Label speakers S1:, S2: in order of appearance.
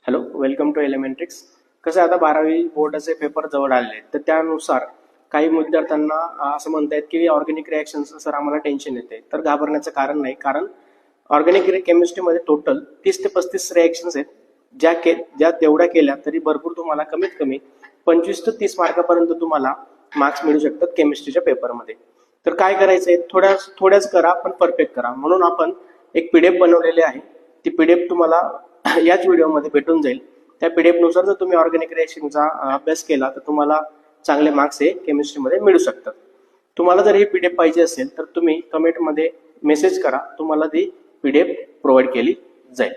S1: Hello, welcome to एलिमेंट्रिक्स. कसं आता 12वी बोर्डाचे पेपर जवळ आले आहेत, तर त्यानुसार काही विद्यार्थ्यांना असं म्हणतायत की ऑर्गॅनिक रिॲक्शन्स सर आम्हाला टेन्शन येते. तर घाबरण्याचं कारण नाही, कारण ऑर्गॅनिक केमिस्ट्रीमध्ये टोटल 30 ते 35 रिॲक्शन्स आहेत. ज्या तेवढ्या केल्या तरी भरपूर तुम्हाला कमीत कमी 25 ते 30 मार्कापर्यंत तुम्हाला मार्क्स मिळू शकतात केमिस्ट्रीच्या पेपरमध्ये. तर काय करायचंय, थोड्याच करा पण परफेक्ट करा. म्हणून आपण एक पीडीएफ बनवलेली आहे. ती पीडीएफ तुम्हाला याच व्हिडिओमध्ये भेटून जाईल. त्या पीडीएफ नुसार जर तुम्ही ऑर्गॅनिक रिॲक्शनचा अभ्यास केला तर तुम्हाला चांगले मार्क्स हे केमिस्ट्रीमध्ये मिळू शकतात. तुम्हाला जर ही पीडीएफ पाहिजे असेल तर तुम्ही कमेंटमध्ये मेसेज करा, तुम्हाला ती पीडीएफ प्रोव्हाइड केली जाईल.